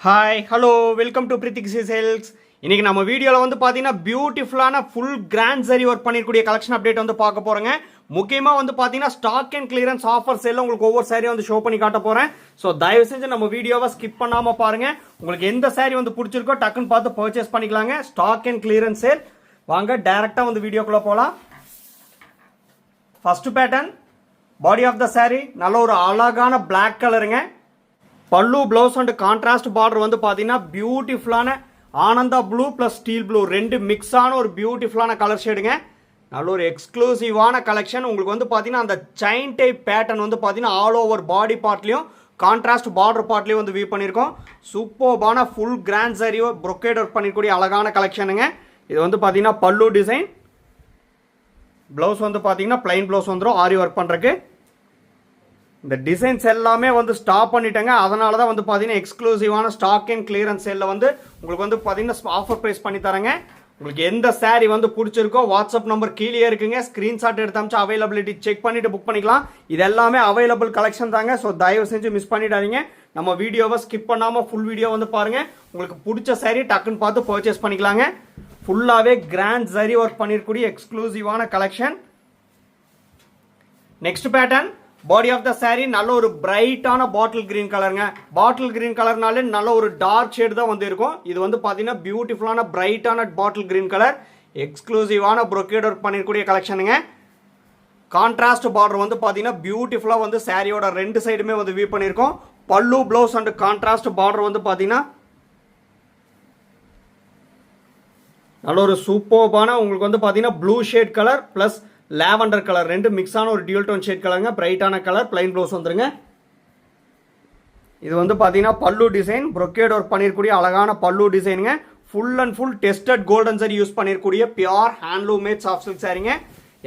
Hi hello welcome to Prithik sales. இன்றைக்கி நம்ம வீடியோவில் வந்து பார்த்தீங்கன்னா பியூட்டிஃபுல்லான ஃபுல் கிராண்ட் சரி ஒர்க் பண்ணிருக்கூடிய கலெக்ஷன் அப்டேட் வந்து பார்க்க போகிறேங்க. முக்கியமாக வந்து பார்த்தீங்கன்னா ஸ்டாக் அண்ட் கிளியரன்ஸ் ஆஃபர் சேலில் உங்களுக்கு ஒவ்வொரு சாரியும் வந்து ஷோ பண்ணி காட்ட போகிறேன். ஸோ தயவு செஞ்சு நம்ம வீடியோவை ஸ்கிப் பண்ணாமல் பாருங்கள். உங்களுக்கு எந்த சாரி வந்து பிடிச்சிருக்கோ டக்குன்னு பார்த்து பர்ச்சேஸ் பண்ணிக்கலாங்க. Stock and clearance sale. வாங்க டைரெக்டாக வந்து வீடியோக்குள்ளே போகலாம். First pattern body of the sari நல்ல ஒரு அழகான பிளாக் கலருங்க. பல்லு பிளவுஸ் அண்ட் கான்ட்ராஸ்ட் பார்டர் வந்து பார்த்தீங்கன்னா பியூட்டிஃபுல்லான Ananda blue plus steel blue ரெண்டு மிக்ஸான ஒரு பியூட்டிஃபுல்லான கலர் ஷேடுங்க. நல்ல ஒரு எக்ஸ்க்ளூசிவான கலெக்ஷன். உங்களுக்கு வந்து பார்த்தீங்கன்னா அந்த செயின் டைப் பேட்டர்ன் வந்து பார்த்தீங்கன்னா ஆல் ஓவர் பாடி பார்ட்லையும் கான்ட்ராஸ்ட் பார்டர் பார்ட்லையும் வந்து வியூ பண்ணியிருக்கோம். சூப்பர்பான ஃபுல் கிராண்ட் சாரியோ ப்ரொக்கேட் ஒர்க் பண்ணிக்கூடிய அழகான கலெக்ஷனுங்க. இது வந்து பார்த்தீங்கன்னா பல்லு டிசைன். ப்ளவுஸ் வந்து பார்த்தீங்கன்னா பிளைன் ப்ளவுஸ் வந்துடும் ஆரி ஒர்க் பண்ணுறக்கு. இந்த டிசைன்ஸ் எல்லாமே வந்து ஸ்டாப் பண்ணிட்டேங்க. அதனால தான் வந்து பார்த்தீங்கன்னா எக்ஸ்க்ளூசிவான ஸ்டாக் அண்ட் கிளியரன்ஸ் சேலில் வந்து உங்களுக்கு வந்து பார்த்தீங்கன்னா ஆஃபர் ப்ரைஸ் பண்ணி தரேங்க. உங்களுக்கு எந்த சாரீ வந்து பிடிச்சிருக்கோ வாட்ஸ்அப் நம்பர் கீழே இருக்குங்க. ஸ்க்ரீன்ஷாட் எடுத்து அமிச்சு அவைலபிலிட்டி செக் பண்ணிவிட்டு புக் பண்ணிக்கலாம். இது எல்லாமே அவைலபிள் கலெக்ஷன் தாங்க. ஸோ தயவு செஞ்சு மிஸ் பண்ணிடாதீங்க. நம்ம வீடியோவை ஸ்கிப் பண்ணாமல் ஃபுல் வீடியோ வந்து பாருங்கள். உங்களுக்கு பிடிச்ச சாரீ டக்குன்னு பார்த்து பர்ச்சேஸ் பண்ணிக்கலாங்க. ஃபுல்லாகவே கிராண்ட் சரி ஒர்க் பண்ணிருக்கூடிய எக்ஸ்க்ளூசிவான collection. Next pattern body of the sari நல்ல ஒரு பிரைட்டான பாட்டில் கிரீன் கலருங்க. பாட்டில் கிரீன் கலர்னாலே நல்ல ஒரு டார்க் ஷேடு தான் வந்து இருக்கும். இது வந்து பார்த்தீங்கன்னா பியூட்டிஃபுல்லான பிரைட்டான பாட்டில் கிரீன் கலர் எக்ஸ்க்ளூசிவான ப்ரொக்கேட் ஒர்க் பண்ணிருக்கூடிய கலெக்ஷனுங்க. கான்ட்ராஸ்ட் பார்டர் வந்து பார்த்தீங்கன்னா பியூட்டிஃபுல்லாக வந்து சாரியோட ரெண்டு சைடுமே வந்து வியூ பண்ணியிருக்கோம். பல்லு ப்ளவுஸ் அண்ட் கான்ட்ராஸ்ட் பார்டர் வந்து பார்த்தீங்கன்னா நல்ல ஒரு சூப்பர்பான உங்களுக்கு வந்து பார்த்தீங்கன்னா blue shade colour plus lavender colour ரெண்டு மிக்ஸான ஒரு டியூல் டோன் ஷேட் கலருங்க. பிரைட்டான கலர் பிளைன் ப்ளவுஸ் வந்துருங்க. இது வந்து பார்த்தீங்கன்னா பல்லு டிசைன் ப்ரொக்கேட் ஒர்க் பண்ணிருக்கூடிய அழகான பல்லு டிசைனுங்க. Full and full tested golden சரி யூஸ் பண்ணிருக்கூடிய pure handloom made soft silk சாரிங்க.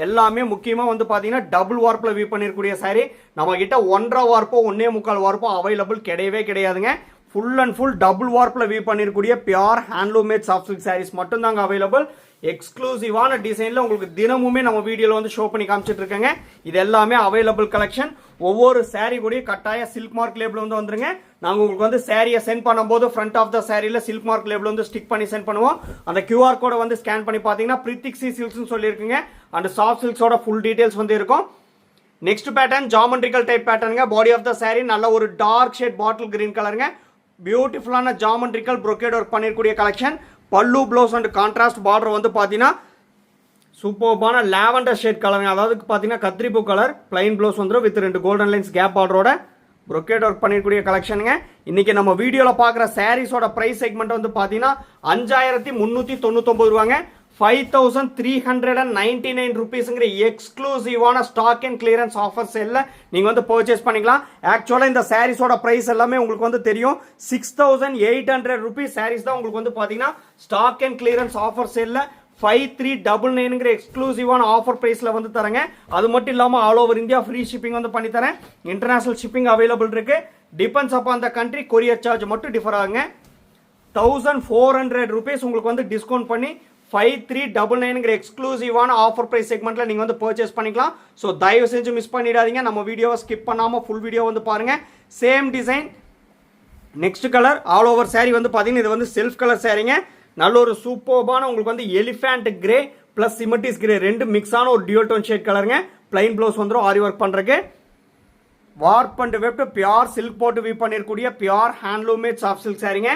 எல்லாமே முக்கியமாக வந்து பார்த்தீங்கன்னா டபுள் வார்ப்பில் வியூ பண்ணிருக்கூடிய சாரி. நம்ம கிட்ட 1.5 வார்ப்போ 1.25 வார்ப்போ அவைலபிள் கிடையவே கிடையாதுங்க. ஃபுல் அண்ட் ஃபுல் டபுள் வார்ப்பில் வியூ பண்ணிருக்கூடிய pure handloom made soft silk saris மட்டும் தாங்க அவைலபிள். எக்ஸ்க்ளூசிவான டிசைனில் உங்களுக்கு தினமுமே நம்ம வீடியோவில் வந்து ஷோ பண்ணி காமிச்சிட்டு இருக்கேங்க. இது எல்லாமே அவைலபிள் கலெக்ஷன். ஒவ்வொரு சாரீ கூட கட்டாய சில்க் மார்க் லேபிள் வந்து வந்துருங்க. நாங்கள் உங்களுக்கு வந்து சாரியை சென்ட் பண்ணும்போது ஃப்ரண்ட் ஆஃப் த சாரியில் சில்க் மார்க் லேபிள் வந்து ஸ்டிக் பண்ணி சென்ட் பண்ணுவோம். அந்த QR கோடை வந்து ஸ்கேன் பண்ணி பார்த்தீங்கன்னா பிரித்திக் சில்க்ஸ்னு சொல்லியிருக்குங்க. அண்ட் சாஃப்ட் சில்க்ஸோட ஃபுல் டீடைல்ஸ் வந்து இருக்கும். நெக்ஸ்ட் பேட்டர்ன் ஜாமெட்ரிக்கல் டைப் பேட்டர்னுங்க. பாடி ஆஃப் த சாரி நல்ல ஒரு டார்க் ஷேட் பாட்டில் கிரீன் கலருங்க. பியூட்டிஃபுல்லான ஜாமெட்ரிக்கல் ப்ரொக்கேட் ஒர்க் பண்ணிருக்கூடிய collection. Pallu blouse and contrast border வந்து பார்த்தீங்கன்னா சூப்பர்பான லாவெண்டர் ஷேட் கலருங்க. அதாவது பார்த்தீங்கன்னா கத்திரிப்பூ கலர் பிளைன் ப்ளவுஸ் வந்துடும் வித் 2 கோல்டன் லைன்ஸ் கேப் பார்டரோட ப்ரொக்கேட் ஒர்க் பண்ணிருக்கூடிய கலெக்ஷனுங்க. இன்னைக்கு நம்ம வீடியோவில் பார்க்குற சாரீஸோட ப்ரைஸ் செக்மெண்ட் வந்து பார்த்தீங்கன்னா 5399 ரூபாங்க. 5399 ருபீஸ்ங்கிற எக்ஸ்க்ளூசிவான ஸ்டாக் அண்ட் கிளியரன்ஸ் ஆஃபர் சேலில் நீங்கள் வந்து பர்ச்சேஸ் பண்ணிக்கலாம். ஆக்சுவலாக இந்த சாரீஸோட ப்ரைஸ் எல்லாமே உங்களுக்கு வந்து தெரியும். 6800 ருபீஸ் சாரீஸ் தான் உங்களுக்கு வந்து பார்த்தீங்கன்னா ஸ்டாக் அண்ட் கிளியரன்ஸ் ஆஃபர் சேலில் 5399ங்கிற எக்ஸ்க்ளூசிவான ஆஃபர் ப்ரைஸில் வந்து தரேங்க. அது மட்டும் இல்லாமல் all over India free shipping வந்து பண்ணி தரேன். இன்டர்நேஷனல் ஷிப்பிங் அவைலபிள் இருக்கு. Depends upon the country. Courier charge மட்டும் டிஃபர் ஆகுங்க. 1400 ருபீஸ் உங்களுக்கு வந்து டிஸ்கவுண்ட் பண்ணி 5399ங்கிற எக்ஸ்க்ளூசிவான ஆஃபர் பிரைஸ் செக்மெண்ட்ல நீங்க வந்து பர்ச்சேஸ் பண்ணிக்கலாம். ஸோ தயவு செஞ்சு மிஸ் பண்ணிடாதீங்க. நம்ம வீடியோவை ஸ்கிப் பண்ணாமல் ஃபுல் வீடியோ வந்து பாருங்க. Same design next colour all over sorry வந்து பார்த்தீங்கன்னா இது வந்து செல்ஃப் கலர் சாரிங்க. நல்ல ஒரு சூப்பர்பான உங்களுக்கு வந்து எலிஃபேண்ட் கிரே பிளஸ் சிமெட்டிஸ் கிரே ரெண்டு மிக்ஸான ஒரு டியூல் டோன் ஷேட் கலருங்க. பிளைன் ப்ளவுஸ் வந்துடும் ஆரி ஒர்க் பண்றதுக்கு. Warp and weft pure silk போட்டு வீவ் பண்ணிருக்கூடிய pure handloom made soft silk சாரிங்க.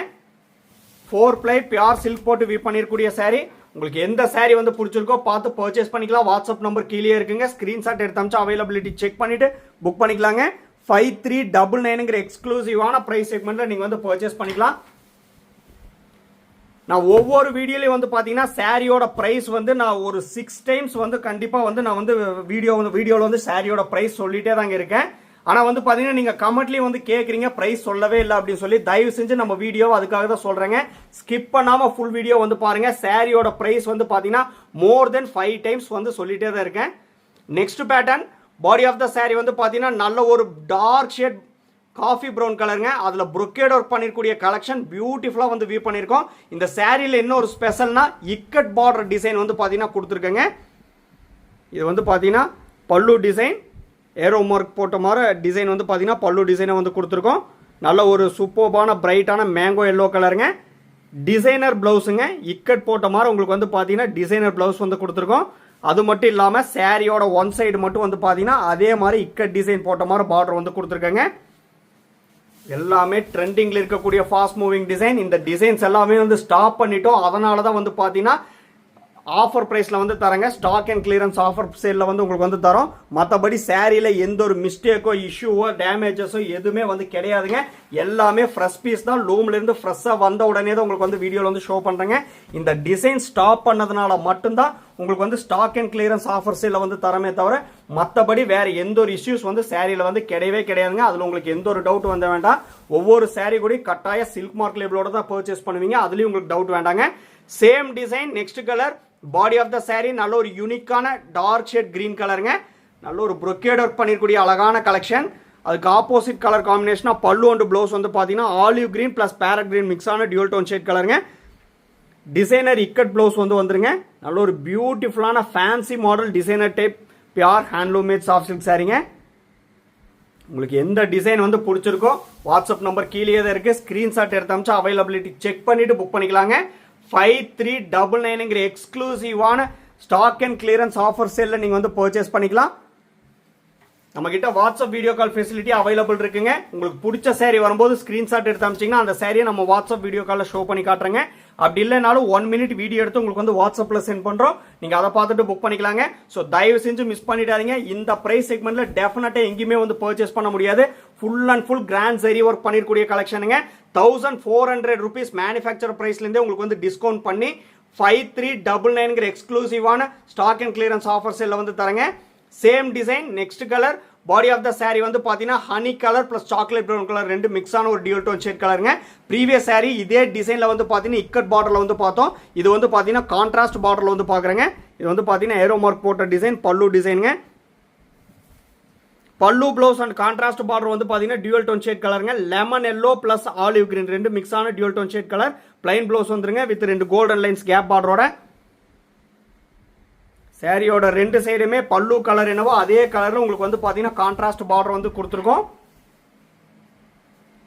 4 ப்ளை பியூர் சில்க் போட்டு வீவ் பண்ணிருக்கூடிய சாரி. உங்களுக்கு எந்த சாரீ வந்து பிடிச்சிருக்கோ பார்த்து பர்ச்சேஸ் பண்ணிக்கலாம். வாட்ஸ்அப் நம்பர் கீழே இருக்குங்க. ஸ்கிரீன்ஷாட் எடுத்து அமிச்சு அவைலபிலிட்டி செக் பண்ணிட்டு புக் பண்ணிக்கலாங்க. 5399ங்கிற எக்ஸ்க்ளூசிவான பிரைஸ் செக்மெண்ட்ல நீங்க வந்து பர்ச்சேஸ் பண்ணிக்கலாம். நான் ஒவ்வொரு வீடியோலையும் வந்து பார்த்தீங்கன்னா சாரியோட ப்ரைஸ் வந்து நான் ஒரு 6 டைம்ஸ் வந்து கண்டிப்பாக வந்து நான் வந்து வீடியோவில் வந்து சாரியோட ப்ரைஸ் சொல்லிட்டே தாங்க இருக்கேன். ஆனால் வந்து பார்த்தீங்கன்னா நீங்கள் கமெண்ட்லேயும் வந்து கேட்குறீங்க ப்ரைஸ் சொல்லவே இல்லை அப்படின்னு சொல்லி. தயவு செஞ்சு நம்ம வீடியோவை அதுக்காக தான் சொல்கிறேங்க. ஸ்கிப் பண்ணாமல் ஃபுல் வீடியோ வந்து பாருங்கள். சாரியோட ப்ரைஸ் வந்து பார்த்தீங்கன்னா மோர் தென் 5 டைம்ஸ் வந்து சொல்லிட்டே தான் இருக்கேன். Next pattern body of the sari வந்து பார்த்தீங்கன்னா நல்ல ஒரு டார்க் ஷேட் காஃபி ப்ரௌன் கலருங்க. அதில் ப்ரொக்கேட் ஒர்க் பண்ணிருக்கூடிய கலெக்ஷன் பியூட்டிஃபுல்லாக வந்து வியூ பண்ணியிருக்கோம். இந்த சாரியில் என்ன ஒரு ஸ்பெஷல்னா இக்கட் பார்டர் டிசைன் வந்து பார்த்தீங்கன்னா கொடுத்துருக்கேங்க. இது வந்து பார்த்தீங்கன்னா பல்லு டிசைன் ஏரோ மார்க் போட்ட மாதிரி டிசைன் வந்து பார்த்தீங்கன்னா பல்லு டிசைனை வந்து கொடுத்துருக்கோம். நல்ல ஒரு சூப்பர்பான பிரைட்டான மேங்கோ எல்லோ கலருங்க. டிசைனர் ப்ளவுஸுங்க. இக்கட் போட்ட மாதிரி உங்களுக்கு வந்து பார்த்தீங்கன்னா டிசைனர் ப்ளவுஸ் வந்து கொடுத்துருக்கோம். அது மட்டும் இல்லாமல் சாரியோட ஒன் சைடு மட்டும் வந்து பார்த்தீங்கன்னா அதே மாதிரி இக்கட் டிசைன் போட்ட மாதிரி பார்டர் வந்து கொடுத்துருக்கேங்க. எல்லாமே ட்ரெண்டிங்கில் இருக்கக்கூடிய ஃபாஸ்ட் மூவிங் டிசைன். இந்த டிசைன்ஸ் எல்லாமே வந்து ஸ்டாப் பண்ணிட்டோம். அதனால தான் வந்து பார்த்தீங்கன்னா ஆஃபர் ப்ரைஸில் வந்து தரங்க. ஸ்டாக் அண்ட் கிளியரன்ஸ் ஆஃபர் சேலில் வந்து உங்களுக்கு வந்து தரோம். மற்றபடி சாரியில் எந்த ஒரு மிஸ்டேக்கோ இஷ்யூவோ டேமேஜஸோ எதுவுமே வந்து கிடையாதுங்க. எல்லாமே ஃப்ரெஷ் பீஸ் தான். லூம்லேருந்து ஃப்ரெஷ்ஷாக வந்த உடனே தான் உங்களுக்கு வந்து வீடியோவில் வந்து ஷோ பண்ணுறேங்க. இந்த டிசைன் ஸ்டாப் பண்ணதுனால மட்டும்தான் உங்களுக்கு வந்து ஸ்டாக் அண்ட் கிளியரன்ஸ் ஆஃபர் சேலில் வந்து தரமே தவிர மற்றபடி வேறு எந்த ஒரு இஷ்யூஸ் வந்து சாரியில் வந்து கிடையவே கிடையாதுங்க. அதில் உங்களுக்கு எந்த ஒரு டவுட் வந்து வேண்டாம். ஒவ்வொரு சாரி கூட கட்டாய சில்க் மார்க் லேபிளோட தான் பர்ச்சேஸ் பண்ணுவீங்க. அதுலேயும் உங்களுக்கு டவுட் வேண்டாங்க. Same design next colour. Body of the sari நல்ல ஒரு யூனிக்கான டார்க் ஷேட் கிரீன் கலருங்க. நல்ல ஒரு ப்ரொக்கேட் ஒர்க் பண்ணிருக்கூடிய அழகான கலெக்ஷன். அதுக்கு ஆப்போசிட் கலர் காம்பினேஷனாக பல்லு அண்ட் ப்ளவுஸ் வந்து பார்த்தீங்கன்னா olive green plus farad green mix ஆன டியூல் டோன் ஷேட் கலருங்க. டிசைனர் இக்கட் ப்ளவுஸ் வந்து வந்துருங்க. நல்ல ஒரு பியூட்டிஃபுல்லான fancy model designer type pure handloom made soft silk சாரிங்க. உங்களுக்கு எந்த டிசைன் வந்து பிடிச்சிருக்கோ வாட்ஸ்அப் நம்பர் கீழே தான் இருக்குது. ஸ்க்ரீன்ஷாட் எடுத்து அமிச்சா அவைலபிலிட்டி செக் பண்ணிவிட்டு புக் பண்ணிக்கலாங்க. 5399 எக்ஸ்க்ளூசிவான ஸ்டாக் அண்ட் கிளியரன்ஸ் ஆஃபர் சேலில் நீங்கள் வந்து பர்ச்சேஸ் பண்ணிக்கலாம். நம்ம கிட்ட WhatsApp video call facility available இருக்குங்க. உங்களுக்கு பிடிச்ச சாரி வரும்போது ஸ்கிரீன்ஷாட் எடுத்து அமிச்சிங்கன்னா அந்த சாரியை நம்ம வாட்ஸ்அப் வீடியோ காலில் ஷோ பண்ணி காட்டுறேங்க. அப்படி இல்லைனாலும் 1 minute வீடியோ எடுத்து உங்களுக்கு வந்து வாட்ஸ்அப்பில் சென்ட் பண்ணுறோம். நீங்கள் அதை பார்த்துட்டு புக் பண்ணிக்கலாங்க. ஸோ தயவு செஞ்சு மிஸ் பண்ணிடாதீங்க. இந்த ப்ரைஸ் செக்மெண்ட்டில் டெஃபினட்டாக எங்கேயுமே வந்து பர்ச்சேஸ் பண்ண முடியாது. ஃபுல் அண்ட் ஃபுல் கிராண்ட் சரி ஒர்க் பண்ணிருக்கூடிய கலெக்ஷனுங்க. 1400 rupees மேனுஃபேக்சர் ப்ரைஸ்லேருந்தே உங்களுக்கு வந்து டிஸ்கவுண்ட் பண்ணி 5399 எக்ஸ்க்ளூசிவான ஸ்டாக் அண்ட் கிளியரன்ஸ் ஆஃபர் சேலில் வந்து தரங்க. Same design next colour. Body of the sari வந்து பார்த்தீங்கன்னா honey colour plus chocolate brown colour ரெண்டு மிக்ஸ் ஆன ஒரு டியூல் டோன் ஷேட் கலருங்க. ப்ரீவியஸ் சாரி இதே டிசைனில் வந்து பார்த்தீங்கன்னா இக்கட் பார்டரில் வந்து பார்த்தோம். இது வந்து பார்த்தீங்கன்னா கான்ட்ராஸ்ட் பார்டரில் வந்து பார்க்குறேங்க. இது வந்து பார்த்தீங்கன்னா ஏரோ மார்க் போட்ட டிசைன் பல்லு டிசைனுங்க. Pallu blouse and contrast border வந்து பார்த்தீங்கன்னா டியூல் டோன் ஷேட் கலருங்க. Lemon yellow plus olive green ரெண்டு மிக்ஸ் ஆன dual tone shade colour. Plain blouse வந்துருங்க வித் ரெண்டு கோல்டன் லைன்ஸ் கேப் பார்டரோட. சாரியோட ரெண்டு சைடுமே பல்லு கலர் என்னவோ அதே கலரில் உங்களுக்கு வந்து பார்த்தீங்கன்னா கான்ட்ராஸ்ட் பார்டர் வந்து கொடுத்துருக்கோம்.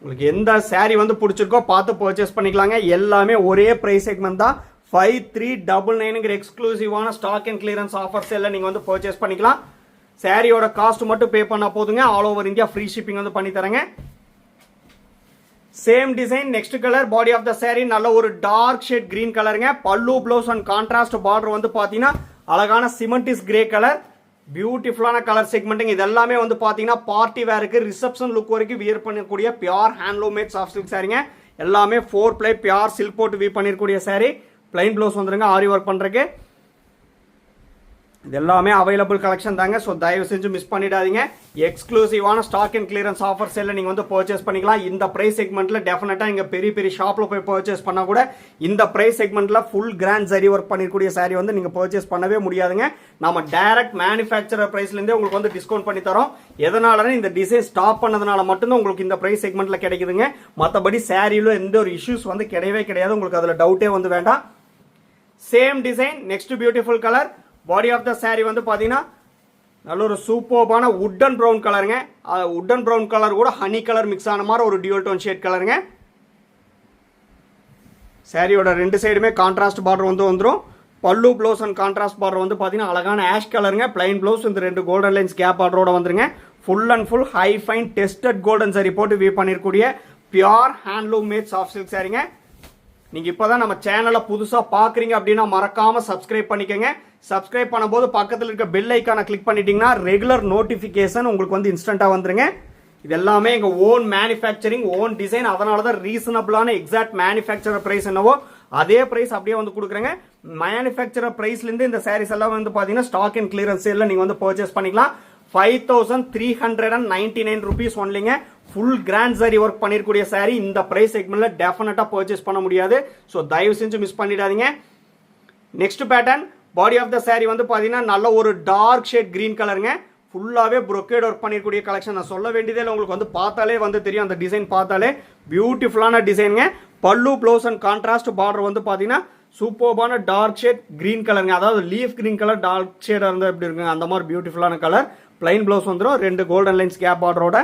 உங்களுக்கு எந்த சாரி வந்து பிடிச்சிருக்கோ பார்த்து பர்ச்சேஸ் பண்ணிக்கலாங்க. எல்லாமே ஒரே ப்ரைஸ் செக்மெண்ட் தான். 5399 எக்ஸ்க்ளூசிவான ஸ்டாக் அண்ட் கிளியரன்ஸ் ஆஃபர்ஸ் எல்லாம் நீங்கள் வந்து பர்ச்சேஸ் பண்ணிக்கலாம். சாரியோட காஸ்ட் மட்டும் பே பண்ணா போதுங்க. All over India free shipping வந்து பண்ணி தரேங்க. Same design next colour. Body of the sari நல்ல ஒரு டார்க் ஷேட் கிரீன் கலருங்க. பல்லு ப்ளவுஸ் அண்ட் கான்ட்ராஸ்ட் பார்டர் வந்து பார்த்தீங்கன்னா அழகான சிமெண்டிஸ் கிரே கலர். பியூட்டிஃபுல்லான கலர் செக்மெண்ட்டுங்க. இது எல்லாமே வந்து பார்த்தீங்கன்னா பார்ட்டி வேருக்கு ரிசப்ஷன் லுக் வரைக்கும் வியர் பண்ணக்கூடிய pure handloom made soft silk சாரிங்க. எல்லாமே 4 ply பியூர் சில்க் போட்டு வியர் பண்ணிருக்கூடிய சாரி. பிளைன் ப்ளவுஸ் வந்துருங்க ஆரி ஒர்க் பண்ணுறதுக்கு. இது எல்லாமே அவைலபிள் கலெக்ஷன் தாங்க. ஸோ தயவு செஞ்சு மிஸ் பண்ணிடாதீங்க. எக்ஸ்க்ளூசிவான ஸ்டாக் அண்ட் கிளியரன்ஸ் ஆஃபர் சேலில் நீங்கள் வந்து பர்ச்சேஸ் பண்ணிக்கலாம். இந்த ப்ரைஸ் செக்மெண்ட்டில் டெஃபினட்டாக இங்கே பெரிய பெரிய ஷாப்பில் போய் பர்ச்சேஸ் பண்ணால் கூட இந்த ப்ரைஸ் செக்மெண்ட்டில் ஃபுல் கிராண்ட் சரி ஒர்க் பண்ணிருக்கூடிய சாரி வந்து நீங்கள் பர்ச்சேஸ் பண்ணவே முடியாதுங்க. நம்ம டைரக்ட் மேனுஃபேக்சரர் ப்ரைஸ்லேருந்தே உங்களுக்கு வந்து டிஸ்கவுண்ட் பண்ணி தரோம். எதனாலனா இந்த டிசைன் ஸ்டாப் பண்ணதுனால மட்டும்தான் உங்களுக்கு இந்த ப்ரைஸ் செக்மெண்ட்டில் கிடைக்குதுங்க. மற்றபடி சாரியில் எந்த ஒரு இஷ்யூஸ் வந்து கிடையவே கிடையாது. உங்களுக்கு அதில் டவுட்டே வந்து வேண்டாம். Same design next beautiful colour. Body of the sari வந்து பார்த்தீங்கன்னா நல்ல ஒரு சூப்பர்பான உட்டன் ப்ரௌன் கலருங்க. உட்டன் ப்ரௌன் கலர் கூட ஹனி கலர் மிக்ஸ் ஆன மாதிரி ஒரு டியூல் டோன் ஷேட் கலருங்க. சாரியோட ரெண்டு சைடுமே கான்ட்ராஸ்ட் பார்டர் வந்து வந்துடும். பல்லு ப்ளவுஸ் அண்ட் கான்ட்ராஸ்ட் பார்டர் வந்து பார்த்தீங்கன்னா அழகான ஆஷ் கலருங்க. பிளைன் ப்ளவுஸ் இந்த ரெண்டு கோல்டன் லைன்ஸ் கேப் பார்டரோட வந்துருங்க. Full and full high fine tested golden சாரி போட்டு வியர் பண்ணிருக்கூடிய pure handloom made soft silk சாரிங்க. நீங்கள் இப்போ தான் நம்ம சேனலை புதுசாக பார்க்குறீங்க அப்படின்னா மறக்காமல் சப்ஸ்கிரைப் பண்ணிக்கோங்க. சப்ஸ்கிரைப் பண்ணும்போது பக்கத்தில் இருக்க பெல் ஐக்கானை கிளிக் பண்ணிட்டீங்கன்னா ரெகுலர் நோட்டிஃபிகேஷன் உங்களுக்கு வந்து இன்ஸ்டண்ட்டாக வந்துருங்க. இது எல்லாமே எங்கள் ஓன் மேனுஃபேக்சரிங் ஓன் டிசைன். அதனால தான் ரீசனபிளான எக்ஸாக்ட் மேனுஃபேக்சரர் ப்ரைஸ் என்னவோ அதே ப்ரைஸ் அப்படியே வந்து கொடுக்குறேங்க. மேனுஃபேக்சரர் ப்ரைஸ்லேருந்து இந்த சாரீஸ் எல்லாம் வந்து பார்த்தீங்கன்னா ஸ்டாக் அண்ட் கிளியரன்ஸ் சேலில் நீங்கள் வந்து பர்ச்சேஸ் பண்ணிக்கலாம். 5399 rupees ஒன்லிங்க. ஃபுல் கிராண்ட் சாரி ஒர்க் பண்ணிருக்கூடிய சாரி இந்த பிரைஸ் செக்மெண்ட்ல டெஃபினட்டா பர்ச்சேஸ் பண்ண முடியாது. ஸோ தயவு செஞ்சு மிஸ் பண்ணிடாதீங்க. Next pattern. Body of the sari வந்து பார்த்தீங்கன்னா நல்ல ஒரு டார்க் ஷேட் கிரீன் கலருங்க. ஃபுல்லாகவே ப்ரொக்கேட் ஒர்க் பண்ணிருக்கூடிய கலெக்ஷன். நான் சொல்ல வேண்டியதே இல்லை, உங்களுக்கு வந்து பார்த்தாலே வந்து தெரியும். அந்த டிசைன் பார்த்தாலே பியூட்டிஃபுல்லான டிசைனுங்க. Pallu blouse and contrast border வந்து பார்த்தீங்கன்னா சூப்பர்பான டார்க் ஷேட் கிரீன் கலருங்க. அதாவது லீஃப் கிரீன் கலர் டார்க் ஷேடாக இருந்தால் எப்படி இருக்குங்க அந்த மாதிரி பியூட்டிஃபுல்லான கலர். பிளைன் ப்ளவுஸ் வந்துடும் ரெண்டு கோல்டன் லைன்ஸ் கேப் பார்டரோட.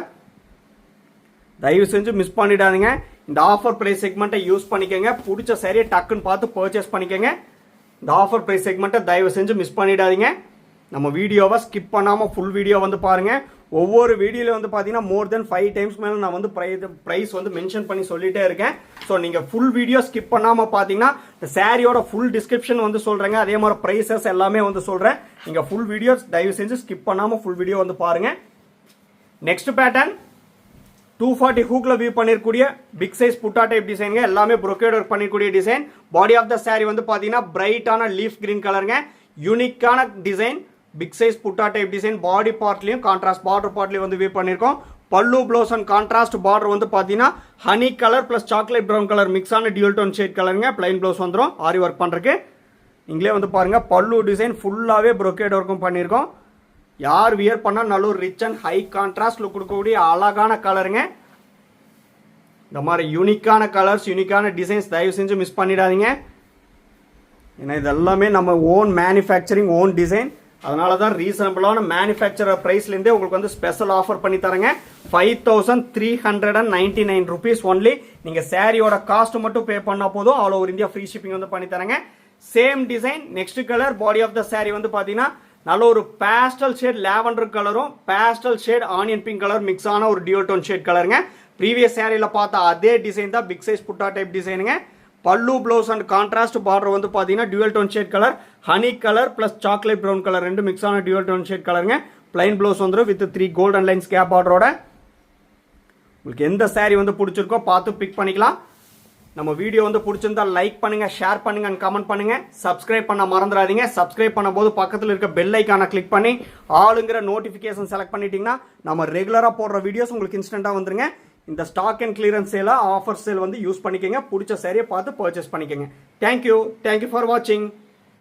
தயவு செஞ்சு மிஸ் பண்ணிடாதீங்க. இந்த ஆஃபர் பிரைஸ் செக்மெண்ட்டை யூஸ் பண்ணிக்கோங்க. பிடிச்ச சாரியை டக்குன்னு பார்த்து பர்ச்சேஸ் பண்ணிக்கோங்க. இந்த ஆஃபர் பிரைஸ் செக்மெண்ட்டை தயவு செஞ்சு மிஸ் பண்ணிடாதீங்க. நம்ம வீடியோவை ஸ்கிப் பண்ணாமல் ஃபுல் வீடியோ வந்து பாருங்கள். ஒவ்வொரு வீடியோவில் வந்து பார்த்தீங்கன்னா மோர் தென் 5 டைம்ஸ் மேலே நான் வந்து ப்ரைஸ் வந்து மென்ஷன் பண்ணி சொல்லிட்டே இருக்கேன். ஸோ நீங்கள் ஃபுல் வீடியோ ஸ்கிப் பண்ணாமல் பார்த்தீங்கன்னா இந்த சாரியோட ஃபுல் டிஸ்கிரிப்ஷன் வந்து சொல்கிறேங்க. அதே மாதிரி ப்ரைஸஸ் எல்லாமே வந்து சொல்கிறேன். நீங்கள் ஃபுல் வீடியோ தயவு செஞ்சு ஸ்கிப் பண்ணாமல் ஃபுல் வீடியோ வந்து பாருங்கள். நெக்ஸ்ட் பேட்டர்ன் 240 ஹூக்ல வியூ பண்ணிருக்கூடிய பிக் சைஸ் புட்டா டைப் டிசைனுங்க. எல்லாமே brocade ஒர்க் பண்ணிக்கூடிய design. Body of the sari வந்து பாத்தீங்கன்னா பிரைட்டான லீஃப் கிரீன் கலருங்க. யூனிக்கான design. Big size butta type design. Body பார்ட்லயும் கான்ட்ராஸ்ட் பார்டர் பார்ட்லயும் வந்து வியூ பண்ணிருக்கோம். பல்லு ப்ளவுஸ் அண்ட் கான்ட்ராஸ்ட் பார்டர் வந்து பாத்தீங்கன்னா honey colour plus chocolate brown colour mix ஆன டியூல் டோன் ஷேட் கலருங்க. பிளைன் ப்ளவுஸ் வந்துடும் ஆரி ஒர்க் பண்றதுக்கு. நீங்களே வந்து பாருங்க பல்லு டிசைன் ஃபுல்லாவே brocade ஒர்க்கும் பண்ணிருக்கோம். யார் வியர் பண்ணா நல்ல ஒரு rich and high contrast look கொடுக்கக்கூடிய அழகான கலருங்க. இந்த மாதிரி யூனிக்கான கலர்ஸ் யூனிக்கான டிசைன்ஸ் தயவு செஞ்சு மிஸ் பண்ணிடாதீங்க. ஏன்னா இது எல்லாமே நம்ம ஓன் மேனுஃபேக்சரிங் ஓன் டிசைன். அதனால தான் ரீசனபிளான மேனுஃபேக்சரர் ப்ரைஸ்லேருந்தே உங்களுக்கு வந்து ஸ்பெஷல் ஆஃபர் பண்ணி தரேங்க. 5399 rupees ஒன்லி. நீங்கள் சாரியோட காஸ்ட் மட்டும் பே பண்ணால் போதும். All over India free shipping வந்து பண்ணி தரேங்க. Same design. Next colour body of the sari வந்து பார்த்தீங்கன்னா நல்ல ஒரு பேஸ்டல் ஷேட் லாவெண்டர் கலரும் pastel shade onion pink colour mix ஆன ஒரு டியூல் டோன் ஷேட் கலருங்க. ப்ரீவியஸ் சாரியில் பார்த்தா அதே டிசைன் தான் பிக் சைஸ் புட்டா டைப் டிசைனுங்க. Pallu blouse and contrast border வந்து பார்த்தீங்கன்னா dual tone shade colour honey colour plus chocolate brown colour ரெண்டு மிக்ஸ் ஆன டியூல் டோன் ஷேட் கலருங்க. பிளைன் ப்ளவுஸ் வந்துடும் வித் 3 கோல்டன் லைன்ஸ் கேப் பார்டரோட. உங்களுக்கு எந்த சாரி வந்து பிடிச்சிருக்கோ பார்த்து பிக் பண்ணிக்கலாம். நம்ம வீடியோ வந்து பிடிச்சிருந்தா லைக் பண்ணுங்க, ஷேர் பண்ணுங்க அண்ட் கமெண்ட் பண்ணுங்க. சப்ஸ்கிரைப் பண்ண மறந்துடாதீங்க. சப்ஸ்கிரைப் பண்ணும்போது பக்கத்தில் இருக்க பெல் ஐக்கானை கிளிக் பண்ணி ஆளுங்கிற நோட்டிஃபிகேஷன் செலக்ட் பண்ணிட்டீங்கன்னா நம்ம ரெகுலராக போடுற வீடியோஸ் உங்களுக்கு இன்ஸ்டன்ட்டாக வந்துருங்க. இந்த ஸ்டாக் அண்ட் கிளியரன்ஸ் சேல ஆஃபர் சேல் வந்து யூஸ் பண்ணிக்கோங்க. பிடிச்ச சாரியை பார்த்து பர்ச்சேஸ் பண்ணிக்கோங்க. தேங்க்யூ ஃபார் வாட்சிங்.